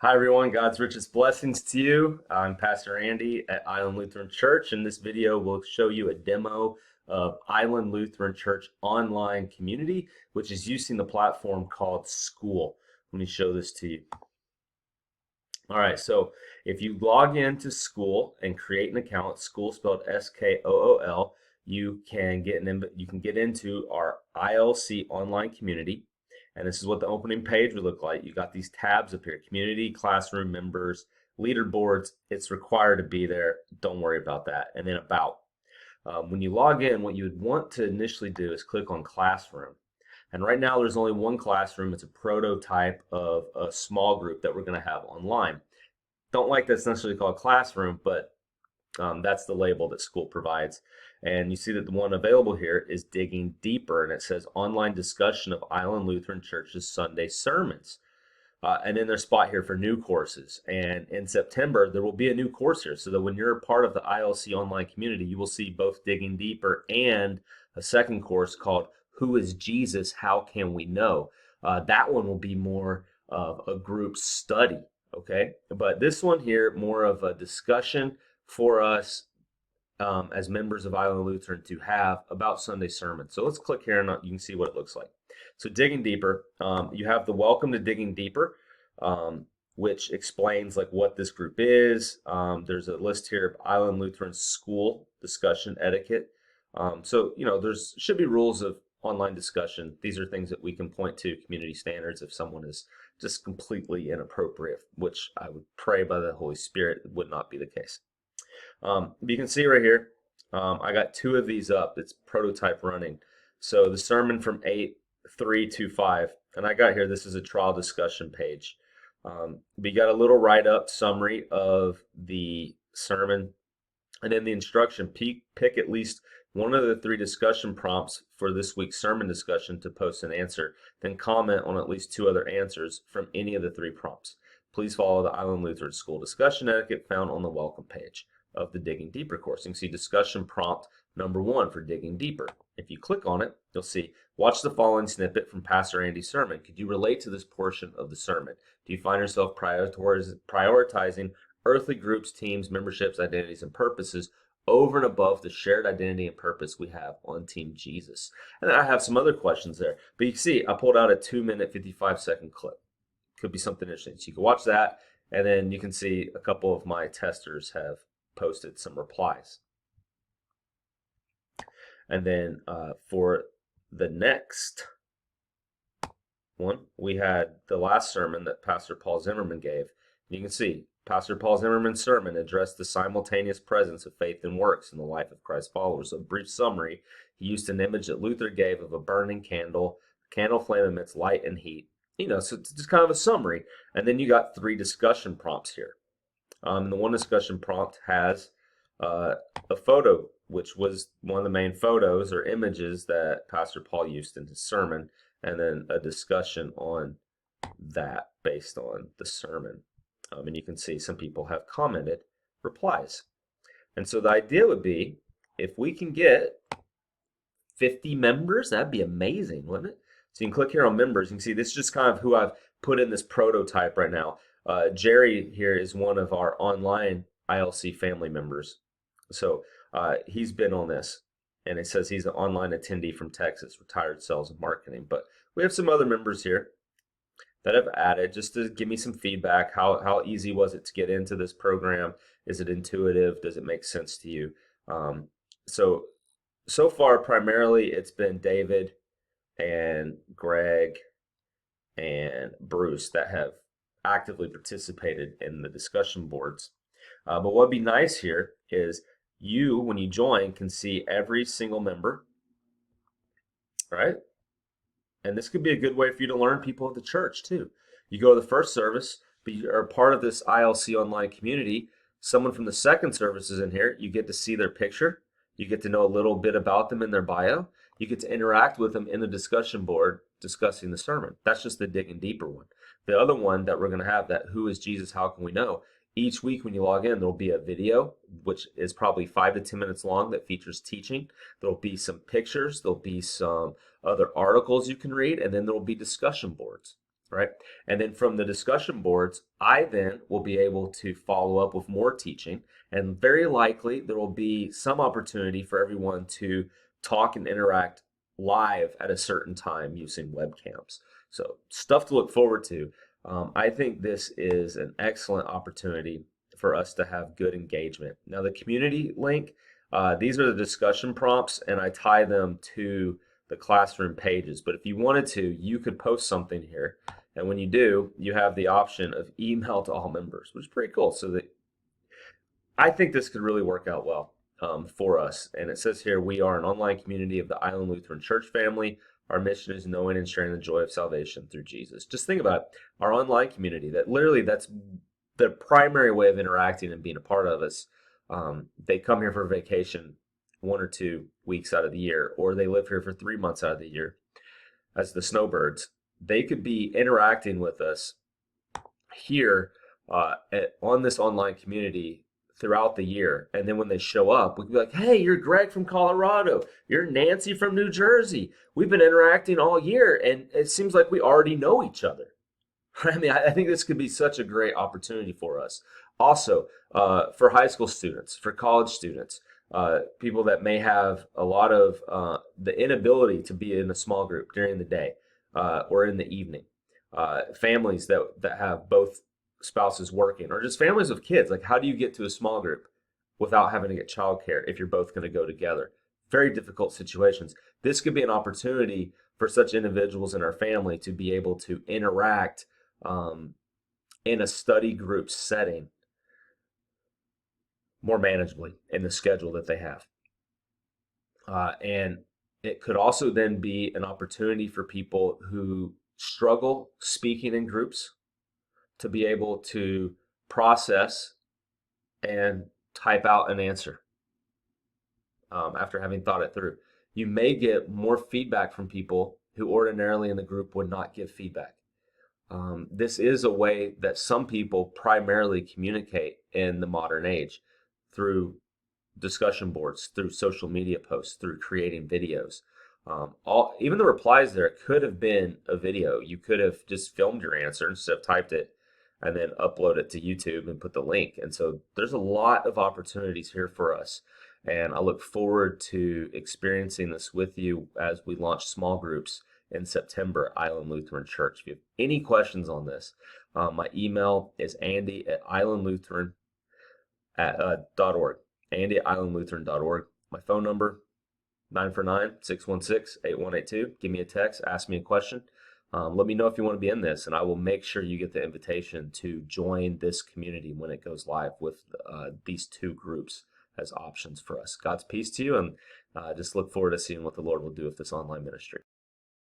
Hi, everyone. God's richest blessings to you. I'm Pastor Andy at Island Lutheran Church, and this video will show you a demo of Island Lutheran Church online community, which is using the platform called School. Let me show this to you. All right, so if you log into School and create an account, School spelled SKOOL, you can get into our ILC online community. And this is what the opening page would look like. You got these tabs up here: community, classroom, members, leaderboards. It's required to be there. Don't worry about that. And then about. When you log in, what you would want to initially do is click on classroom. And right now there's only one classroom. It's a prototype of a small group that we're going to have online. Don't like that's necessarily called classroom, but that's the label that School provides. And you see that the one available here is Digging Deeper, and it says online discussion of Island Lutheran Church's Sunday sermons. And then there's a spot here for new courses. And in September, there will be a new course here, so that when you're a part of the ILC online community, you will see both Digging Deeper and a second course called Who is Jesus? How Can We Know? That one will be more of a group study, okay? But this one here, more of a discussion for us as members of Island Lutheran to have about Sunday sermon. So let's click here and you can see what it looks like. So Digging Deeper, you have the Welcome to Digging Deeper, which explains like what this group is. There's a list here of Island Lutheran School discussion etiquette. So, you know, there's should be rules of online discussion. These are things that we can point to, community standards, if someone is just completely inappropriate, which I would pray by the Holy Spirit would not be the case. You can see right here, I got two of these up. It's prototype running. So the sermon from 8:3-5, and I got here, this is a trial discussion page. We got a little write-up summary of the sermon, and then the instruction, pick at least one of the three discussion prompts for this week's sermon discussion to post an answer, then comment on at least two other answers from any of the three prompts. Please follow the Island Lutheran School discussion etiquette found on the welcome page of the Digging Deeper course. You can see discussion prompt number 1 for Digging Deeper. If you click on it, you'll see, watch the following snippet from Pastor Andy's sermon. Could you relate to this portion of the sermon? Do you find yourself prioritizing earthly groups, teams, memberships, identities, and purposes over and above the shared identity and purpose we have on Team Jesus? And then I have some other questions there. But you can see I pulled out a 2-minute, 55-second clip. Could be something interesting. So you can watch that, and then you can see a couple of my testers have posted some replies. And then for the next one, we had the last sermon that Pastor Paul Zimmerman gave. You can see Pastor Paul Zimmerman's sermon addressed the simultaneous presence of faith and works in the life of Christ's followers. A brief summary, he used an image that Luther gave of a burning candle. The candle flame emits light and heat. You know, so it's just kind of a summary. And then you got 3 discussion prompts here. The one discussion prompt has a photo, which was one of the main photos or images that Pastor Paul used in his sermon, and then a discussion on that based on the sermon. And you can see some people have commented replies. And so the idea would be, if we can get 50 members, that'd be amazing, wouldn't it? So you can click here on members. You can see this is just kind of who I've put in this prototype right now. Jerry here is one of our online ILC family members. So he's been on this, and it says he's an online attendee from Texas, retired sales and marketing. But we have some other members here that have added just to give me some feedback. How easy was it to get into this program? Is it intuitive? Does it make sense to you? So far, primarily, it's been David and Greg and Bruce that have actively participated in the discussion boards. But what would be nice here is you, when you join, can see every single member, right? And this could be a good way for you to learn people at the church too. You go to the first service, but you are part of this ILC online community. Someone from the second service is in here. You get to see their picture. You get to know a little bit about them in their bio. You get to interact with them in the discussion board discussing the sermon. That's just the Digging Deeper one. The other one that we're going to have, that Who is Jesus? How Can We Know? Each week when you log in, there'll be a video, which is probably 5 to 10 minutes long, that features teaching. There'll be some pictures. There'll be some other articles you can read, and then there'll be discussion boards. right? And then from the discussion boards, I then will be able to follow up with more teaching. And very likely there will be some opportunity for everyone to talk and interact live at a certain time using webcams. So, stuff to look forward to. I think this is an excellent opportunity for us to have good engagement. Now, the community link, these are the discussion prompts, and I tie them to the classroom pages. But if you wanted to, you could post something here. And when you do, you have the option of email to all members, which is pretty cool. So that I think this could really work out well for us. And it says here, we are an online community of the Island Lutheran Church family. Our mission is knowing and sharing the joy of salvation through Jesus. Just think about it. Our online community, that's the primary way of interacting and being a part of us. They come here for vacation 1 or 2 weeks out of the year, or they live here for 3 months out of the year as the snowbirds. They could be interacting with us here on this online community throughout the year. And then when they show up, we can be like, hey, you're Greg from Colorado. You're Nancy from New Jersey. We've been interacting all year, and it seems like we already know each other. I mean, I think this could be such a great opportunity for us. Also, for high school students, for college students, people that may have a lot of the inability to be in a small group during the day or in the evening, families that have both spouses working, or just families with kids. Like, how do you get to a small group without having to get childcare if you're both going to go together? Very difficult situations. This could be an opportunity for such individuals in our family to be able to interact in a study group setting more manageably in the schedule that they have. And it could also then be an opportunity for people who struggle speaking in groups to be able to process and type out an answer after having thought it through. You may get more feedback from people who ordinarily in the group would not give feedback. This is a way that some people primarily communicate in the modern age, through discussion boards, through social media posts, through creating videos. Even the replies there could have been a video. You could have just filmed your answer instead of typed it and then upload it to YouTube and put the link. And so there's a lot of opportunities here for us. And I look forward to experiencing this with you as we launch small groups in September, Island Lutheran Church. If you have any questions on this, my email is andy@islandlutheran.org. Andy at islandlutheran.org. My phone number, 949-616-8182. Give me a text, ask me a question. Let me know if you want to be in this, and I will make sure you get the invitation to join this community when it goes live with these 2 groups as options for us. God's peace to you, and just look forward to seeing what the Lord will do with this online ministry.